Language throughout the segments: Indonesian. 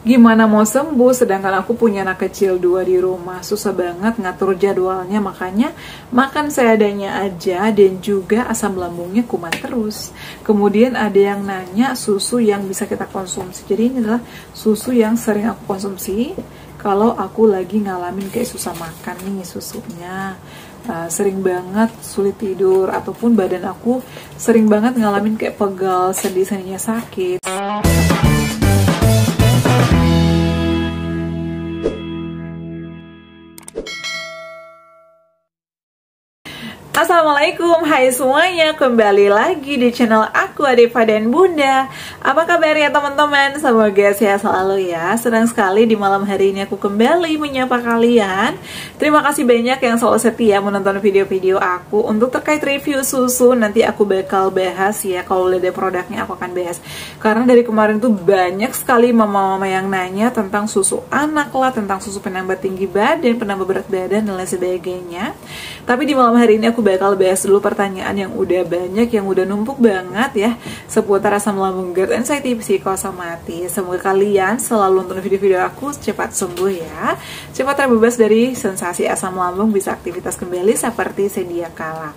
Gimana mau sembuh sedangkan aku punya anak kecil 2 di rumah. Susah banget ngatur jadwalnya, makanya makan seadanya aja dan juga asam lambungnya kumat terus. Kemudian ada yang nanya susu yang bisa kita konsumsi. Jadi ini adalah susu yang sering aku konsumsi kalau aku lagi ngalamin kayak susah makan nih susunya. Sering banget sulit tidur, ataupun badan aku sering banget ngalamin kayak pegal, sendi-sendinya sakit. Assalamualaikum, hai semuanya, kembali lagi di channel aku Adeva dan Bunda. Apa kabar ya teman-teman? Semoga sehat selalu ya. Senang sekali di malam hari ini aku kembali menyapa kalian. Terima kasih banyak yang selalu setia menonton video-video aku. Untuk terkait review susu, nanti aku bakal bahas ya. Kalau udah ada produknya aku akan bahas. Karena dari kemarin tuh banyak sekali mama-mama yang nanya tentang susu anak lah, tentang susu penambah tinggi badan, penambah berat badan, dan lain sebagainya. Tapi di malam hari ini aku bakal bahas dulu pertanyaan yang udah banyak, yang udah numpuk banget ya, seputar asam lambung, GERD, anxiety, psikosomatis. Semoga kalian selalu nonton video-video aku cepat sembuh ya, cepat terbebas dari sensasi asam lambung, bisa aktivitas kembali seperti sedia kala.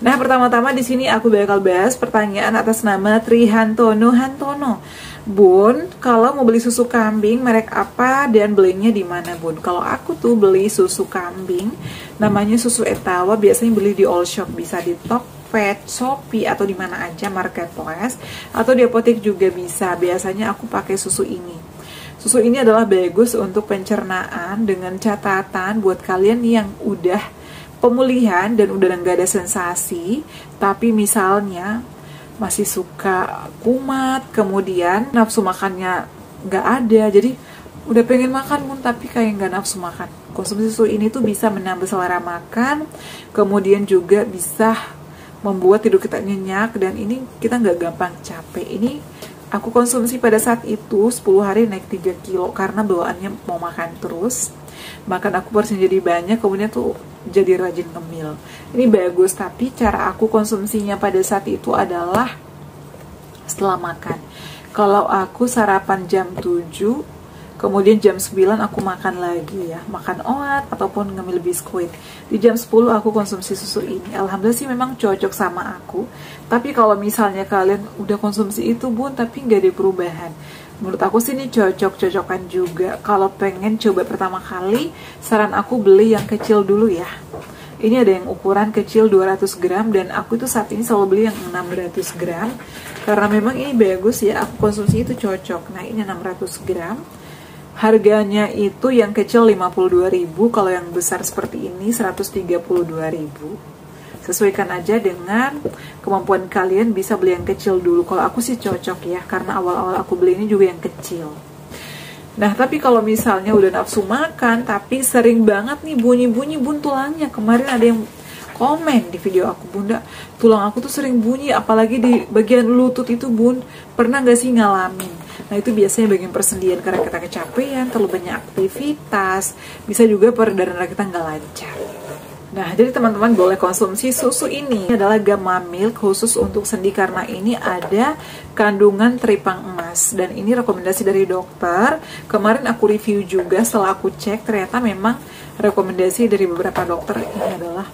Nah, pertama-tama di sini aku bakal bahas pertanyaan atas nama Trihantono Hantono. Bun, kalau mau beli susu kambing merek apa dan belinya di mana, Bun? Kalau aku tuh beli susu kambing namanya susu Etawa, biasanya beli di all shop, bisa di Tokped, Shopee, atau di mana aja marketplace, atau di apotek juga bisa. Biasanya aku pakai susu ini. Susu ini adalah bagus untuk pencernaan, dengan catatan buat kalian yang udah pemulihan dan udah nggak ada sensasi, tapi misalnya masih suka kumat, kemudian nafsu makannya nggak ada, jadi udah pengen makan pun tapi kayak nggak nafsu makan. Konsumsi susu ini tuh bisa menambah selera makan, kemudian juga bisa membuat tidur kita nyenyak, dan ini kita nggak gampang capek. Ini aku konsumsi pada saat itu 10 hari naik 3 kilo karena bawaannya mau makan terus. Makan aku porsinya jadi banyak, kemudian tuh jadi rajin ngemil. Ini bagus, tapi cara aku konsumsinya pada saat itu adalah setelah makan. Kalau aku sarapan jam 7, kemudian jam 9 aku makan lagi ya, makan oat ataupun ngemil biskuit. Di jam 10 aku konsumsi susu ini. Alhamdulillah sih memang cocok sama aku. Tapi kalau misalnya kalian udah konsumsi itu, Bun, tapi nggak ada perubahan, menurut aku sih ini cocok-cocokan juga. Kalau pengen coba pertama kali, saran aku beli yang kecil dulu ya. Ini ada yang ukuran kecil 200 gram, dan aku tuh saat ini selalu beli yang 600 gram. Karena memang ini bagus ya, aku konsumsi itu cocok. Nah, ini 600 gram. Harganya itu yang kecil 52.000, kalau yang besar seperti ini 132.000. Sesuaikan aja dengan kemampuan kalian, bisa beli yang kecil dulu. Kalau aku sih cocok ya, karena awal-awal aku beli ini juga yang kecil. Nah, tapi kalau misalnya udah nafsu makan, tapi sering banget nih bunyi-bunyi, Bun, tulangnya. Kemarin ada yang komen di video aku, Bunda, tulang aku tuh sering bunyi, apalagi di bagian lutut itu, Bun. Pernah gak sih ngalamin? Nah, itu biasanya bagian persendian karena kita kecapean, terlalu banyak aktivitas. Bisa juga peredaran darah kita nggak lancar. Nah, jadi teman-teman boleh konsumsi susu ini. Ini adalah Gamma Milk khusus untuk sendi, karena ini ada kandungan teripang emas. Dan ini rekomendasi dari dokter. Kemarin aku review juga, setelah aku cek ternyata memang rekomendasi dari beberapa dokter ini adalah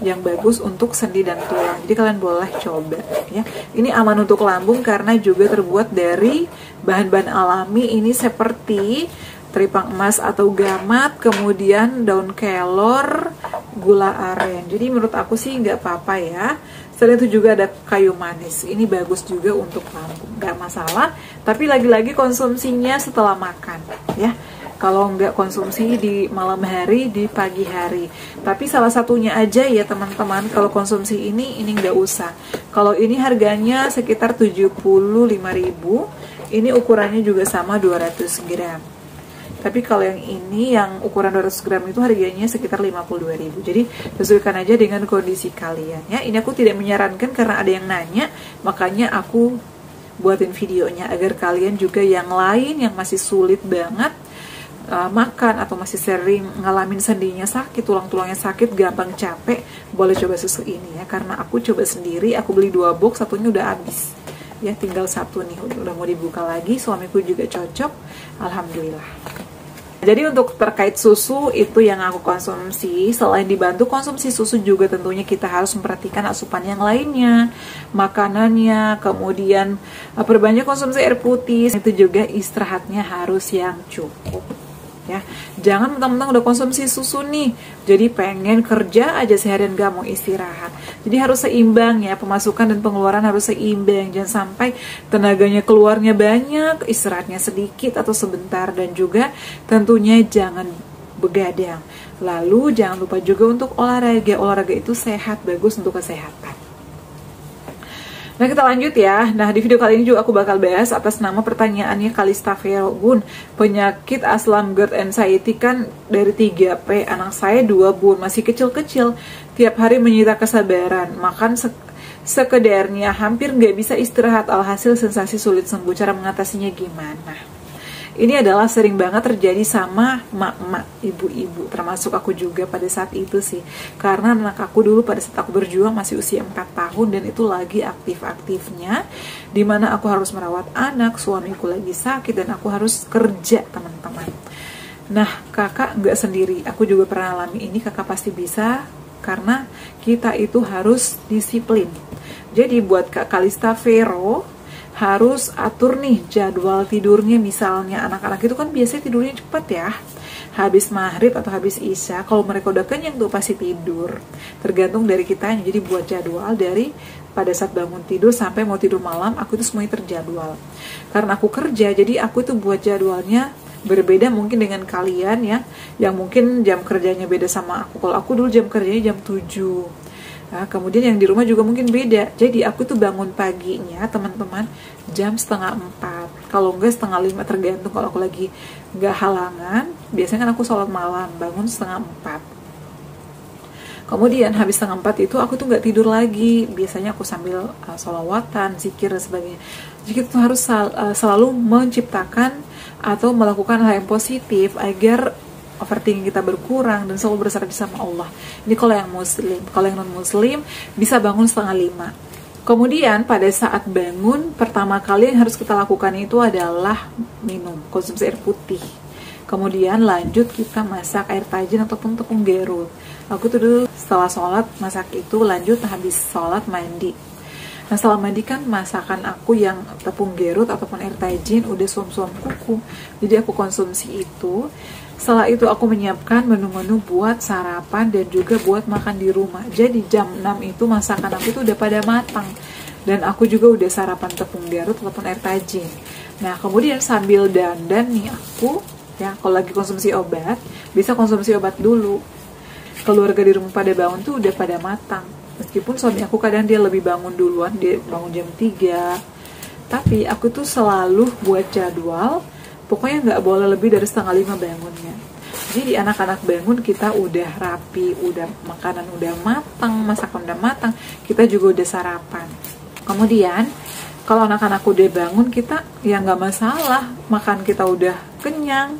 yang bagus untuk sendi dan tulang. Jadi kalian boleh coba ya. Ini aman untuk lambung karena juga terbuat dari bahan-bahan alami. Ini seperti teripang emas atau gamat, kemudian daun kelor, gula aren. Jadi menurut aku sih nggak apa-apa ya. Selain itu juga ada kayu manis. Ini bagus juga untuk lambung, nggak masalah. Tapi lagi-lagi konsumsinya setelah makan ya. Kalau nggak konsumsi di malam hari, di pagi hari. Tapi salah satunya aja ya teman-teman, kalau konsumsi ini nggak usah. Kalau ini harganya sekitar 75.000. Ini ukurannya juga sama 200 gram. Tapi kalau yang ini, yang ukuran 200 gram itu harganya sekitar 52.000. Jadi sesuaikan aja dengan kondisi kalian ya. Ini aku tidak menyarankan karena ada yang nanya, makanya aku buatin videonya agar kalian juga yang lain yang masih sulit banget makan atau masih sering ngalamin sendinya sakit, tulang-tulangnya sakit, gampang capek, boleh coba susu ini ya. Karena aku coba sendiri, aku beli 2 box, satunya udah habis. ya, tinggal satu nih udah mau dibuka lagi. Suamiku juga cocok, alhamdulillah. Jadi untuk terkait susu itu yang aku konsumsi, selain dibantu konsumsi susu juga tentunya kita harus memperhatikan asupan yang lainnya, makanannya, kemudian perbanyak konsumsi air putih, itu juga istirahatnya harus yang cukup. Ya, jangan mentang-mentang udah konsumsi susu nih, jadi pengen kerja aja seharian gak mau istirahat. Jadi harus seimbang ya, pemasukan dan pengeluaran harus seimbang. Jangan sampai tenaganya keluarnya banyak, istirahatnya sedikit atau sebentar, dan juga tentunya jangan begadang. Lalu jangan lupa juga untuk olahraga. Olahraga itu sehat, bagus untuk kesehatan. Nah, kita lanjut ya. Nah, di video kali ini juga aku bakal bahas atas nama pertanyaannya Kalista Vero. Bun, penyakit aslam GERD anxiety kan dari 3P. Anak saya 2, Bun, masih kecil-kecil. Tiap hari menyita kesabaran. Makan sekedarnya, hampir nggak bisa istirahat. Alhasil sensasi sulit sembuh. Cara mengatasinya gimana? Ini adalah sering banget terjadi sama mak-mak, ibu-ibu, termasuk aku juga pada saat itu sih. Karena anak aku dulu pada saat aku berjuang masih usia 4 tahun dan itu lagi aktif-aktifnya, dimana aku harus merawat anak, suamiku lagi sakit, dan aku harus kerja, teman-teman. Nah, kakak nggak sendiri, aku juga pernah alami ini, kakak pasti bisa, karena kita itu harus disiplin. Jadi buat Kak Kalista Vero, harus atur nih jadwal tidurnya. Misalnya anak-anak itu kan biasanya tidurnya cepat ya, habis maghrib atau habis isya. Kalau mereka udah kenyang tuh pasti tidur, tergantung dari kitanya. Jadi buat jadwal dari pada saat bangun tidur sampai mau tidur malam, aku itu semuanya terjadwal. Karena aku kerja, jadi aku itu buat jadwalnya berbeda mungkin dengan kalian ya, yang mungkin jam kerjanya beda sama aku. Kalau aku dulu jam kerjanya jam 7. Nah, kemudian yang di rumah juga mungkin beda. Jadi aku tuh bangun paginya, teman-teman, jam 3:30. Kalau enggak 3:30, tergantung. Kalau aku lagi nggak halangan, biasanya kan aku sholat malam, bangun 3:30. Kemudian habis 3:30 itu aku tuh nggak tidur lagi. Biasanya aku sambil sholawatan, zikir dan sebagainya. Jadi kita harus selalu menciptakan atau melakukan hal yang positif agar overthinking kita berkurang dan selalu bersarap sama Allah. Ini kalau yang muslim. Kalau yang non muslim bisa bangun 4:30. Kemudian pada saat bangun, pertama kali yang harus kita lakukan itu adalah minum, konsumsi air putih. Kemudian lanjut kita masak air tajin ataupun tepung gerul. Aku tuh dulu setelah sholat masak itu, lanjut habis sholat mandi. Nah, setelah mandi kan masakan aku yang tepung gerut ataupun air tajin udah suam-suam kuku. Jadi aku konsumsi itu. Setelah itu aku menyiapkan menu-menu buat sarapan dan juga buat makan di rumah. Jadi jam 6 itu masakan aku itu udah pada matang. Dan aku juga udah sarapan tepung gerut ataupun air tajin. Nah, kemudian sambil dandan nih aku, ya kalau lagi konsumsi obat, bisa konsumsi obat dulu. Keluarga di rumah pada bangun tuh udah pada matang. Meskipun suami aku kadang dia lebih bangun duluan, dia bangun jam 3. Tapi aku tuh selalu buat jadwal, pokoknya nggak boleh lebih dari 4:30 bangunnya. Jadi anak-anak bangun kita udah rapi, udah makanan udah matang, masakan udah matang, kita juga udah sarapan. Kemudian kalau anak-anak udah bangun, kita ya nggak masalah, makan kita udah kenyang,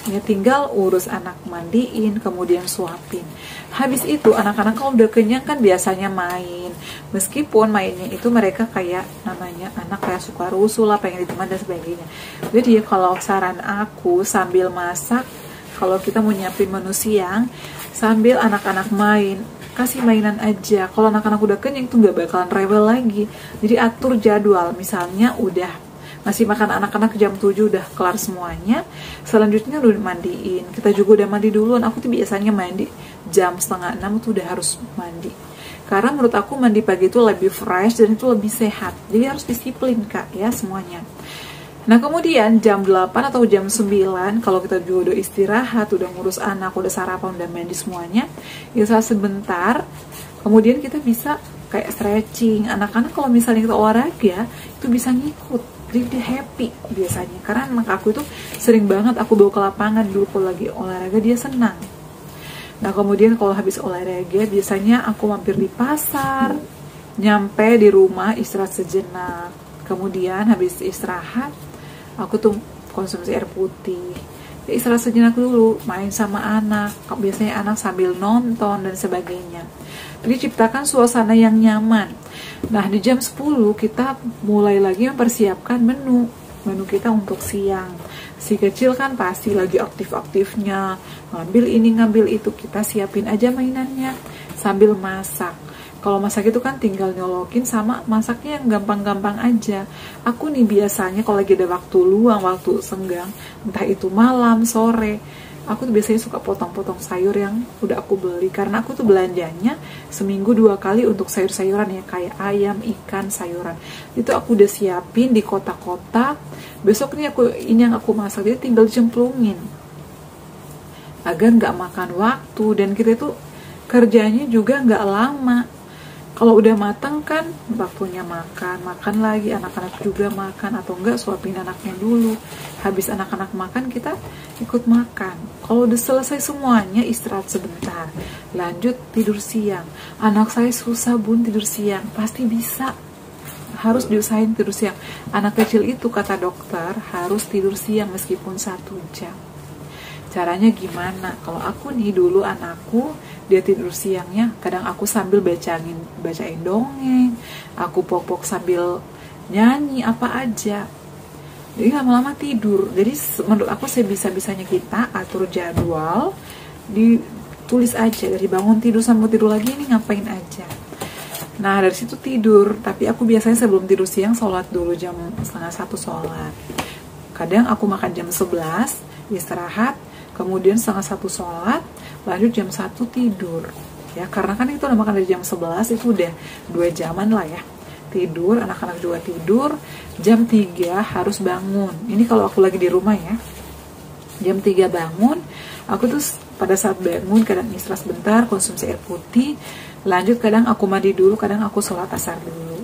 ya tinggal urus anak, mandiin, kemudian suapin. Habis itu anak-anak kalau udah kenyang kan biasanya main. Meskipun mainnya itu mereka kayak namanya anak kayak suka rusuh lah, pengen diteman dan sebagainya. Jadi kalau saran aku sambil masak, kalau kita mau nyiapin menu siang, sambil anak-anak main, kasih mainan aja. Kalau anak-anak udah kenyang tuh nggak bakalan rewel lagi. Jadi atur jadwal, misalnya udah masih makan anak-anak jam 7 udah kelar semuanya, selanjutnya udah mandiin. Kita juga udah mandi duluan. Aku tuh biasanya mandi jam 5:30 tuh udah harus mandi. Karena menurut aku mandi pagi itu lebih fresh dan itu lebih sehat. Jadi harus disiplin Kak ya semuanya. Nah kemudian jam 8 atau jam 9 kalau kita juga udah istirahat, udah ngurus anak, udah sarapan, udah mandi semuanya, ya sebentar. Kemudian kita bisa kayak stretching. Anak-anak kalau misalnya kita olahraga itu bisa ngikut. Jadi dia happy biasanya. Karena anak aku itu sering banget aku bawa ke lapangan dulu kalau lagi olahraga, dia senang. Nah kemudian kalau habis olahraga biasanya aku mampir di pasar, nyampe di rumah istirahat sejenak. Kemudian habis istirahat aku tuh konsumsi air putih, ya, istirahat sejenak dulu, main sama anak. Biasanya anak sambil nonton dan sebagainya. Jadi ciptakan suasana yang nyaman. Nah di jam 10 kita mulai lagi mempersiapkan menu kita untuk siang. Si kecil kan pasti lagi aktif-aktifnya, ngambil ini ngambil itu, kita siapin aja mainannya sambil masak. Kalau masak itu kan tinggal nyolokin, sama masaknya yang gampang-gampang aja. Aku nih biasanya kalau lagi ada waktu luang, waktu senggang, entah itu malam, sore, aku tuh biasanya suka potong-potong sayur yang udah aku beli. Karena aku tuh belanjanya seminggu 2 kali untuk sayur-sayuran ya, kayak ayam, ikan, sayuran. Itu aku udah siapin di kotak-kotak. Besok nih ini yang aku masak, jadi tinggal cemplungin. Agar nggak makan waktu, dan kita tuh kerjanya juga nggak lama. Kalau udah matang kan waktunya makan lagi, anak-anak juga makan, atau enggak suapin anaknya dulu. Habis anak-anak makan, kita ikut makan. Kalau udah selesai semuanya, istirahat sebentar, lanjut tidur siang. Anak saya susah bun tidur siang, pasti bisa. Harus diusahain tidur siang. Anak kecil itu kata dokter harus tidur siang meskipun 1 jam. Caranya gimana? Kalau aku nih dulu anakku, dia tidur siangnya, kadang aku sambil bacain dongeng, aku pok-pok sambil nyanyi apa aja. Jadi lama-lama tidur. Jadi menurut aku sebisa-bisanya kita atur jadwal, ditulis aja dari bangun tidur sampai tidur lagi ini ngapain aja. Nah dari situ tidur. Tapi aku biasanya sebelum tidur siang sholat dulu jam 12:30 sholat. Kadang aku makan jam 11 istirahat, kemudian 12:30 sholat, lanjut jam 1 tidur ya, karena kan itu udah makan dari jam 11, itu udah 2 jaman lah ya tidur. Anak-anak juga tidur. Jam 3 harus bangun. Ini kalau aku lagi di rumah ya, jam 3 bangun. Aku tuh pada saat bangun kadang istirahat sebentar, konsumsi air putih, lanjut kadang aku mandi dulu, kadang aku sholat asar dulu.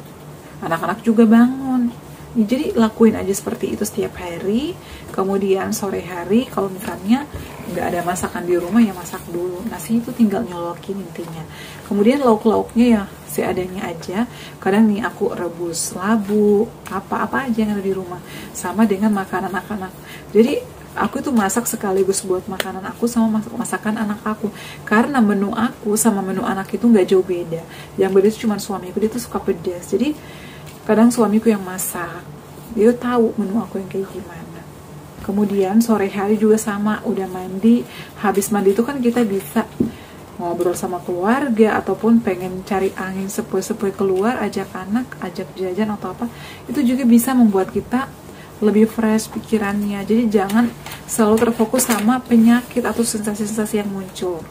Anak-anak juga bangun. Jadi lakuin aja seperti itu setiap hari. Kemudian sore hari kalau misalnya nggak ada masakan di rumah ya masak dulu. Nasi itu tinggal nyolokin intinya. Kemudian lauk-lauknya ya seadanya aja. Kadang nih aku rebus labu, apa-apa aja yang ada di rumah. Sama dengan makanan anak-anak. Jadi aku tuh masak sekaligus buat makanan aku sama masakan anak aku. Karena menu aku sama menu anak itu nggak jauh beda. Yang beda itu cuma suamiku, dia tuh suka pedas. Jadi kadang suamiku yang masak, dia tahu menu aku yang kayak gimana. Kemudian sore hari juga sama, udah mandi. Habis mandi itu kan kita bisa ngobrol sama keluarga, ataupun pengen cari angin sepoi-sepoi keluar, ajak anak, ajak jajan atau apa. Itu juga bisa membuat kita lebih fresh pikirannya. Jadi jangan selalu terfokus sama penyakit atau sensasi-sensasi yang muncul.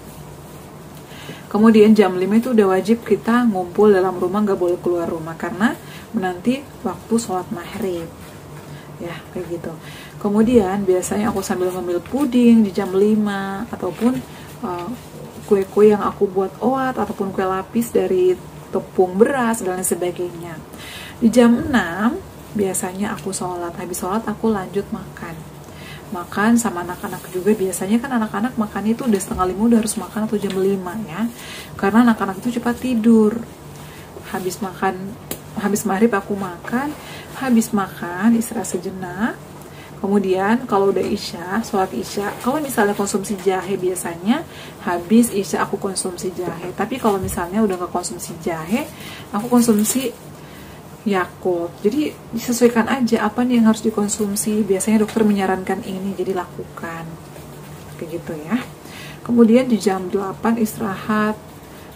Kemudian jam 5 itu udah wajib kita ngumpul dalam rumah, nggak boleh keluar rumah karena menanti waktu sholat maghrib ya, kayak gitu. Kemudian biasanya aku sambil ngemil puding di jam 5, ataupun kue-kue yang aku buat oat, ataupun kue lapis dari tepung beras dan lain sebagainya. Di jam 6 biasanya aku sholat. Habis sholat aku lanjut makan sama anak-anak juga. Biasanya kan anak-anak makan itu udah 4:30 udah harus makan, atau jam 5 ya, karena anak-anak itu cepat tidur. Habis maghrib aku makan, habis makan istirahat sejenak. Kemudian kalau udah isya, sholat isya, kalau misalnya konsumsi jahe, biasanya habis isya aku konsumsi jahe. Tapi kalau misalnya udah gak konsumsi jahe, aku konsumsi Yakult. Jadi disesuaikan aja apa nih yang harus dikonsumsi. Biasanya dokter menyarankan ini, jadi lakukan kayak gitu ya. Kemudian di jam 8 istirahat,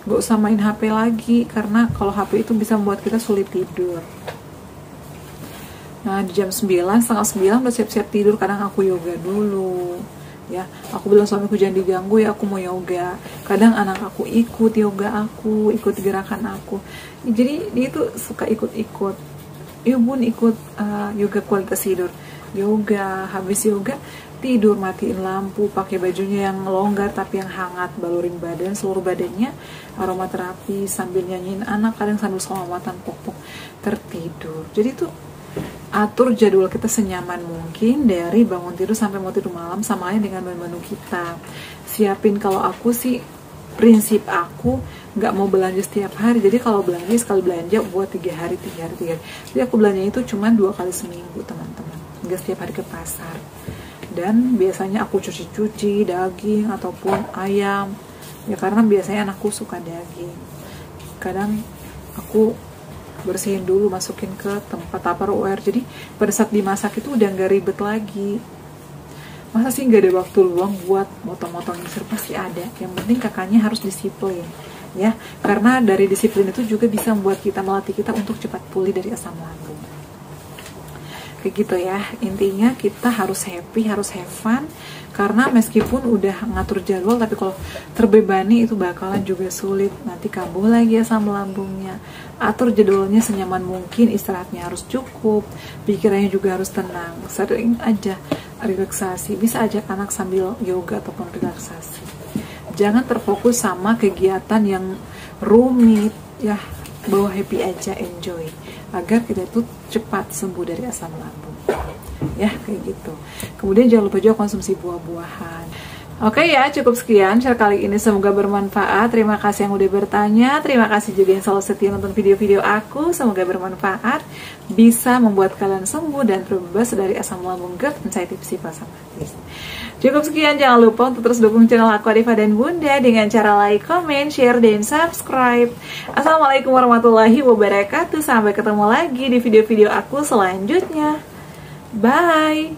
gak usah main HP lagi, karena kalau HP itu bisa membuat kita sulit tidur. Nah di jam 9, setengah 9 udah siap-siap tidur. Kadang aku yoga dulu ya, aku bilang suamiku jangan diganggu ya, aku mau yoga. Kadang anak aku ikut yoga aku, ikut gerakan aku. Jadi dia tuh suka ikut-ikut. Yuk bun ikut yoga kualitas tidur. Yoga, habis yoga tidur, matiin lampu, pakai bajunya yang longgar tapi yang hangat, balurin badan, seluruh badannya aromaterapi, sambil nyanyiin anak, kadang sambil sholawatan pok-pok, tertidur. Jadi tuh atur jadwal kita senyaman mungkin dari bangun tidur sampai mau tidur malam, sama halnya dengan menu kita. Siapin, kalau aku sih prinsip aku nggak mau belanja setiap hari. Jadi kalau belanja sekali belanja buat 3 hari. Jadi aku belanja itu cuma 2 kali seminggu teman-teman, nggak setiap hari ke pasar. Dan biasanya aku cuci-cuci daging ataupun ayam ya, karena biasanya anakku suka daging. Kadang aku bersihin dulu, masukin ke tempat Tupperware. Jadi pada saat dimasak itu udah nggak ribet lagi. Masa sih nggak ada waktu luang buat motong-motong insur? Pasti ada. Yang penting kakaknya harus disiplin, ya. Karena dari disiplin itu juga bisa membuat kita, melatih kita untuk cepat pulih dari asam lambung. Kayak gitu ya. Intinya kita harus happy, harus have fun. Karena meskipun udah ngatur jadwal, tapi kalau terbebani itu bakalan juga sulit. Nanti kambuh lagi asam lambungnya. Atur jadwalnya senyaman mungkin, istirahatnya harus cukup, pikirannya juga harus tenang. Sering aja relaksasi, bisa ajak anak sambil yoga ataupun relaksasi. Jangan terfokus sama kegiatan yang rumit, ya. Bawa happy aja, enjoy, agar kita itu cepat sembuh dari asam lambung, ya, kayak gitu. Kemudian jangan lupa juga konsumsi buah-buahan. Oke ya, cukup sekian share kali ini, semoga bermanfaat. Terima kasih yang udah bertanya, terima kasih juga yang selalu setia nonton video-video aku. Semoga bermanfaat, bisa membuat kalian sembuh dan terbebas dari asam lambung, GERD, anxiety, psikosomatis. Cukup sekian, jangan lupa untuk terus dukung channel aku Adifa dan Bunda dengan cara like, comment, share, dan subscribe. Assalamualaikum warahmatullahi wabarakatuh. Sampai ketemu lagi di video-video aku selanjutnya. Bye.